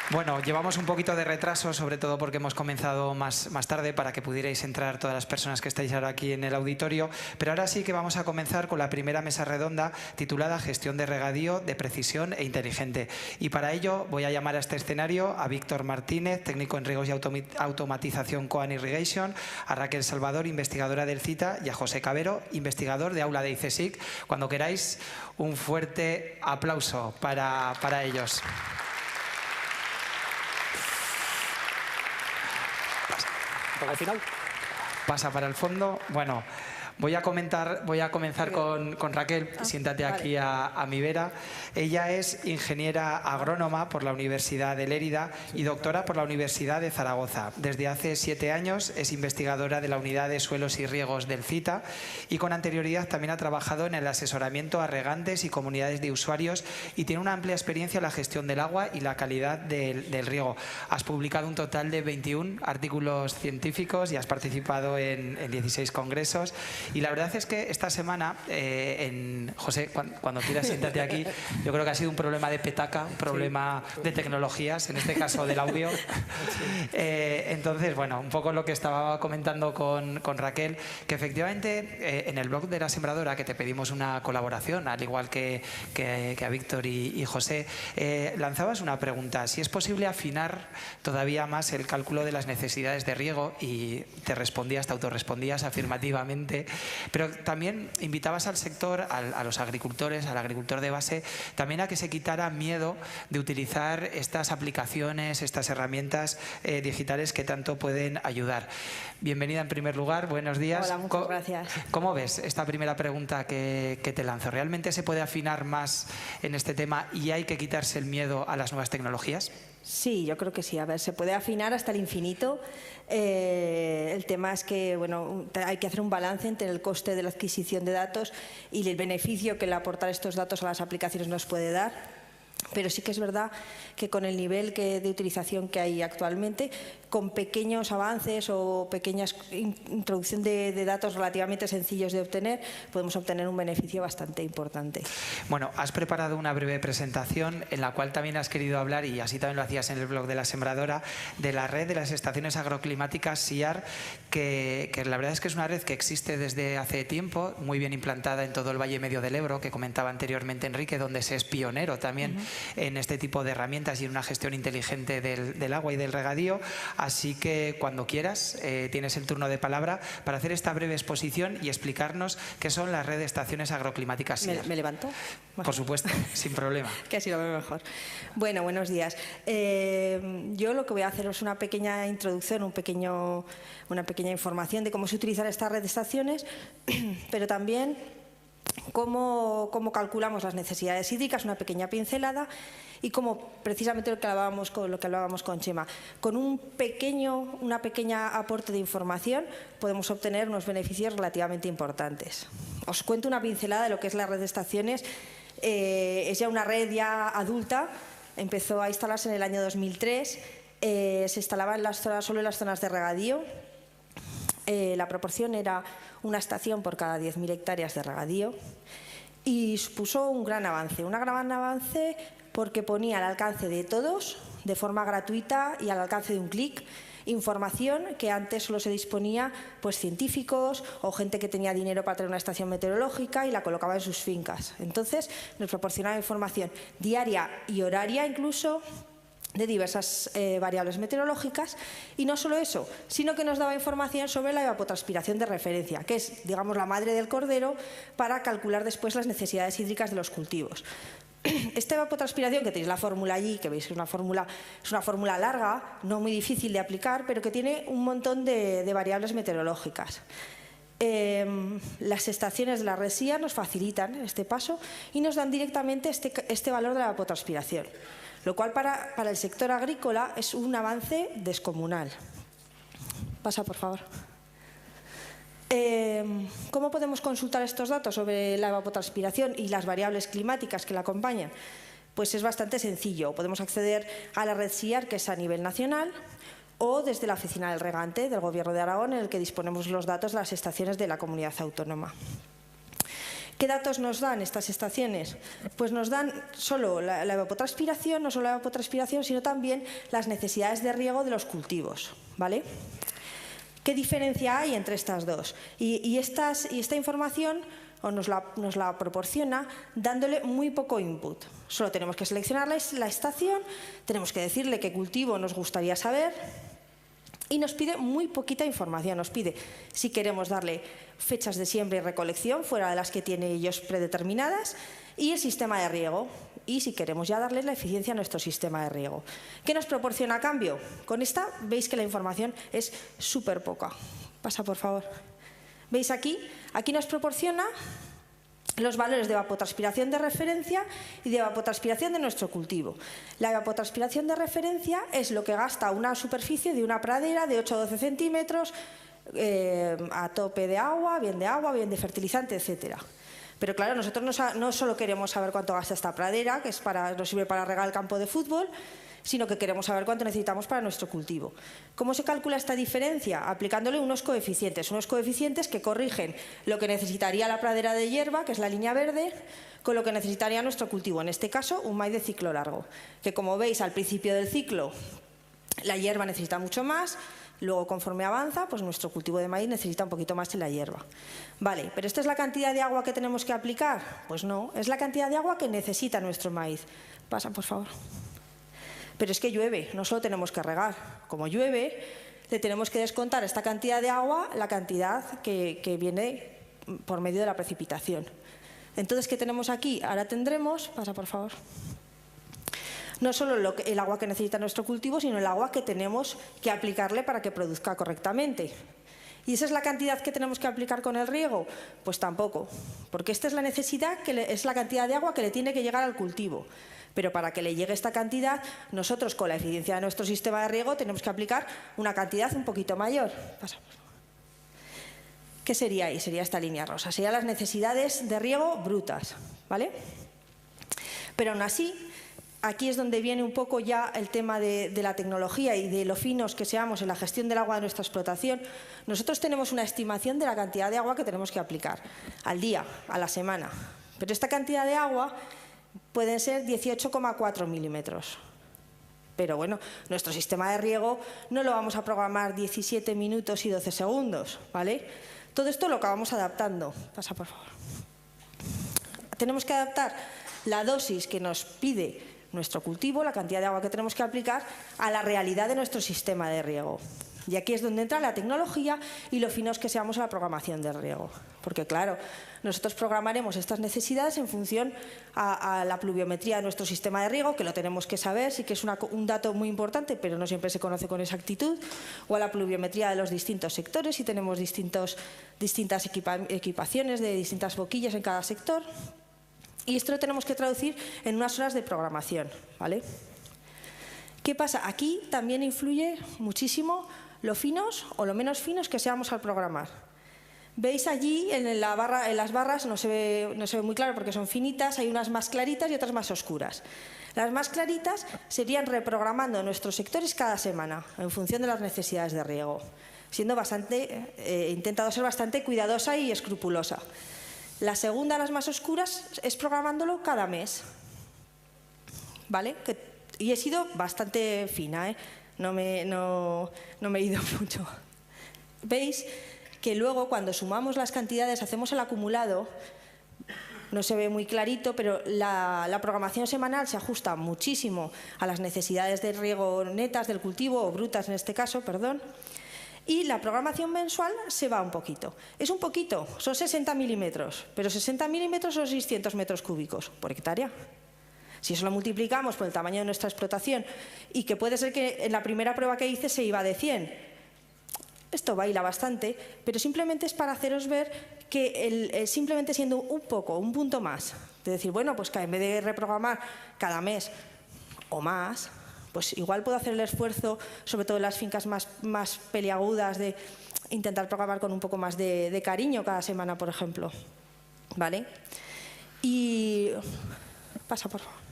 Bueno, llevamos un poquito de retraso, sobre todo porque hemos comenzado más tarde para que pudierais entrar todas las personas que estáis ahora aquí en el auditorio. Pero ahora sí que vamos a comenzar con la primera mesa redonda titulada Gestión de regadío de precisión e inteligente. Y para ello voy a llamar a este escenario a Víctor Martínez, técnico en riegos y automatización Coan Irrigation, a Raquel Salvador, investigadora del CITA, y a José Cabero, investigador de aula de ICESIC. Cuando queráis, un fuerte aplauso para ellos. Al final. Pasa para el fondo. Bueno, voy a comenzar con Raquel. Siéntate aquí a mi vera. Ella es ingeniera agrónoma por la Universidad de Lérida y doctora por la Universidad de Zaragoza. Desde hace 7 años es investigadora de la Unidad de Suelos y Riegos del CITA y con anterioridad también ha trabajado en el asesoramiento a regantes y comunidades de usuarios y tiene una amplia experiencia en la gestión del agua y la calidad del riego. Has publicado un total de 21 artículos científicos y has participado en 16 congresos. Y la verdad es que esta semana, José, cuando quieras siéntate aquí, yo creo que ha sido un problema de petaca, un problema de tecnologías, en este caso del audio. Entonces, bueno, un poco lo que estaba comentando con Raquel, que efectivamente en el blog de La Sembradora, que te pedimos una colaboración, al igual que a Víctor y José, lanzabas una pregunta, si es posible afinar todavía más el cálculo de las necesidades de riego, y te autorrespondías afirmativamente. Pero también invitabas al sector, a los agricultores, al agricultor de base, también a que se quitara miedo de utilizar estas aplicaciones, estas herramientas digitales que tanto pueden ayudar. Bienvenida en primer lugar, buenos días. Hola, muchas gracias. ¿Cómo ves esta primera pregunta que te lanzo? ¿Realmente se puede afinar más en este tema y hay que quitarse el miedo a las nuevas tecnologías? Sí, yo creo que sí. A ver, se puede afinar hasta el infinito. El tema es que hay que hacer un balance entre el coste de la adquisición de datos y el beneficio que el aportar estos datos a las aplicaciones nos puede dar. Pero sí que es verdad que con el nivel de utilización que hay actualmente, con pequeños avances o pequeñas introducción de datos relativamente sencillos de obtener, podemos obtener un beneficio bastante importante. Bueno, has preparado una breve presentación en la cual también has querido hablar, y así también lo hacías en el blog de La Sembradora, de la red de las estaciones agroclimáticas SIAR, que la verdad es que es una red que existe desde hace tiempo, muy bien implantada en todo el Valle Medio del Ebro, que comentaba anteriormente Enrique, donde se es pionero también en este tipo de herramientas y en una gestión inteligente del agua y del regadío. Así que cuando quieras tienes el turno de palabra para hacer esta breve exposición y explicarnos qué son las redes de estaciones agroclimáticas SIAR. ¿Me levanto? Por supuesto, sin problema. Que así lo veo mejor. Bueno, buenos días. Yo lo que voy a hacer es una pequeña introducción, una pequeña información de cómo se utilizan estas redes de estaciones, pero también cómo calculamos las necesidades hídricas, una pequeña pincelada, y cómo precisamente lo que hablábamos con Chema, con una pequeña aporte de información podemos obtener unos beneficios relativamente importantes. Os cuento una pincelada de lo que es la red de estaciones. Es ya una red ya adulta, empezó a instalarse en el año 2003, se instalaba solo en las zonas de regadío. La proporción era una estación por cada 10.000 hectáreas de regadío y supuso un gran avance porque ponía al alcance de todos, de forma gratuita y al alcance de un clic, información que antes solo se disponía científicos o gente que tenía dinero para tener una estación meteorológica y la colocaba en sus fincas. Entonces nos proporcionaba información diaria y horaria incluso, de diversas variables meteorológicas, y no solo eso, sino que nos daba información sobre la evapotranspiración de referencia, que es, digamos, la madre del cordero para calcular después las necesidades hídricas de los cultivos. Esta evapotranspiración, que tenéis la fórmula allí, que veis que es una fórmula larga, no muy difícil de aplicar, pero que tiene un montón de variables meteorológicas. Las estaciones de la red SIAR nos facilitan este paso y nos dan directamente este valor de la evapotranspiración, lo cual para el sector agrícola es un avance descomunal. Pasa, por favor. ¿Cómo podemos consultar estos datos sobre la evapotranspiración y las variables climáticas que la acompañan? Pues es bastante sencillo. Podemos acceder a la red SIAR, que es a nivel nacional, o desde la Oficina del Regante del Gobierno de Aragón, en el que disponemos los datos de las estaciones de la comunidad autónoma. ¿Qué datos nos dan estas estaciones? Pues nos dan solo la evapotranspiración, no solo la evapotranspiración, sino también las necesidades de riego de los cultivos, ¿vale? ¿Qué diferencia hay entre estas dos? Y esta información nos la proporciona dándole muy poco input. Solo tenemos que seleccionar la estación, tenemos que decirle qué cultivo nos gustaría saber y nos pide muy poquita información. Nos pide si queremos darle fechas de siembra y recolección fuera de las que tiene ellos predeterminadas y el sistema de riego. Y si queremos ya darle la eficiencia a nuestro sistema de riego. ¿Qué nos proporciona a cambio? Con esta veis que la información es súper poca. Pasa, por favor. ¿Veis aquí? Aquí nos proporciona los valores de evapotranspiración de referencia y de evapotranspiración de nuestro cultivo. La evapotranspiración de referencia es lo que gasta una superficie de una pradera de 8 a 12 centímetros a tope de agua, bien de fertilizante, etcétera. Pero claro, nosotros no solo queremos saber cuánto gasta esta pradera, que nos sirve para regar el campo de fútbol, sino que queremos saber cuánto necesitamos para nuestro cultivo. ¿Cómo se calcula esta diferencia? Aplicándole unos coeficientes que corrigen lo que necesitaría la pradera de hierba, que es la línea verde, con lo que necesitaría nuestro cultivo, en este caso un maíz de ciclo largo, que como veis al principio del ciclo la hierba necesita mucho más, luego conforme avanza, pues nuestro cultivo de maíz necesita un poquito más en la hierba. Vale, ¿pero esta es la cantidad de agua que tenemos que aplicar? Pues no, es la cantidad de agua que necesita nuestro maíz. Pasa, por favor. Pero es que llueve, no solo tenemos que regar. Como llueve, le tenemos que descontar esta cantidad de agua, la cantidad que viene por medio de la precipitación. Entonces, ¿qué tenemos aquí? Ahora tendremos, pasa por favor, no solo el agua que necesita nuestro cultivo, sino el agua que tenemos que aplicarle para que produzca correctamente. ¿Y esa es la cantidad que tenemos que aplicar con el riego? Pues tampoco, porque esta es la necesidad, es la cantidad de agua que le tiene que llegar al cultivo. Pero para que le llegue esta cantidad, nosotros con la eficiencia de nuestro sistema de riego tenemos que aplicar una cantidad un poquito mayor. Pasa. ¿Qué sería ahí? Sería esta línea rosa. Serían las necesidades de riego brutas, ¿vale? Pero aún así, aquí es donde viene un poco ya el tema de la tecnología y de lo finos que seamos en la gestión del agua de nuestra explotación. Nosotros tenemos una estimación de la cantidad de agua que tenemos que aplicar al día, a la semana. Pero esta cantidad de agua pueden ser 18,4 milímetros. Pero bueno, nuestro sistema de riego no lo vamos a programar 17 minutos y 12 segundos, ¿vale? Todo esto lo acabamos adaptando. Pasa, por favor. Tenemos que adaptar la dosis que nos pide nuestro cultivo, la cantidad de agua que tenemos que aplicar, a la realidad de nuestro sistema de riego. Y aquí es donde entra la tecnología y lo finos que seamos en la programación del riego. Porque claro, nosotros programaremos estas necesidades en función a la pluviometría de nuestro sistema de riego, que lo tenemos que saber, sí que es un dato muy importante, pero no siempre se conoce con exactitud, o a la pluviometría de los distintos sectores, si tenemos distintas equipaciones de distintas boquillas en cada sector. Y esto lo tenemos que traducir en unas horas de programación, ¿vale? ¿Qué pasa? Aquí también influye muchísimo lo finos o lo menos finos que seamos al programar. Veis allí en las barras, no se ve muy claro porque son finitas, hay unas más claritas y otras más oscuras. Las más claritas serían reprogramando nuestros sectores cada semana en función de las necesidades de riego, siendo intentado ser bastante cuidadosa y escrupulosa. La segunda, las más oscuras, es programándolo cada mes, ¿vale? Y he sido bastante fina, ¿eh? No me he ido mucho. ¿Veis? Que luego cuando sumamos las cantidades, hacemos el acumulado, no se ve muy clarito, pero la programación semanal se ajusta muchísimo a las necesidades de riego netas del cultivo, o brutas en este caso, perdón, y la programación mensual se va un poquito. Es un poquito, son 60 milímetros, pero 60 milímetros son 600 metros cúbicos por hectárea. Si eso lo multiplicamos por el tamaño de nuestra explotación, y que puede ser que en la primera prueba que hice se iba de 100, esto baila bastante, pero simplemente es para haceros ver que simplemente siendo un punto más, de decir, bueno, pues que en vez de reprogramar cada mes o más, pues igual puedo hacer el esfuerzo, sobre todo en las fincas más peliagudas, de intentar programar con un poco más de cariño cada semana, por ejemplo. ¿Vale? Y pasa, por favor.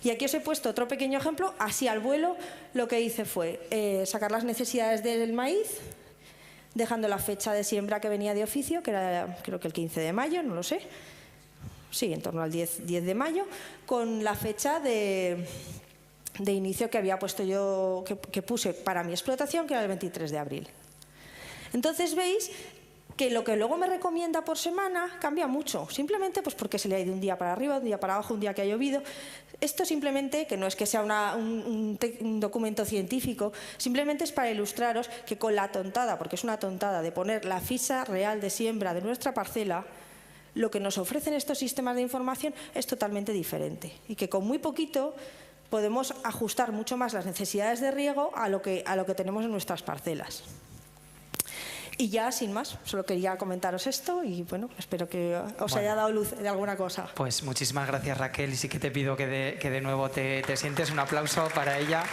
Y aquí os he puesto otro pequeño ejemplo, así al vuelo. Lo que hice fue sacar las necesidades del maíz, dejando la fecha de siembra que venía de oficio, que era creo que el 15 de mayo, no lo sé, sí, en torno al 10 de mayo, con la fecha de inicio que había puesto yo, que puse para mi explotación, que era el 23 de abril. Entonces veis que lo que luego me recomienda por semana cambia mucho, simplemente pues porque se le ha ido un día para arriba, un día para abajo, un día que ha llovido. Esto simplemente, que no es que sea un documento científico, simplemente es para ilustraros que con la tontada, porque es una tontada, de poner la ficha real de siembra de nuestra parcela, lo que nos ofrecen estos sistemas de información es totalmente diferente y que con muy poquito podemos ajustar mucho más las necesidades de riego a lo que tenemos en nuestras parcelas. Y ya, sin más, solo quería comentaros esto y bueno, espero que os haya dado luz de alguna cosa. Pues muchísimas gracias, Raquel, y sí que te pido que de nuevo te sientes. Un aplauso para ella.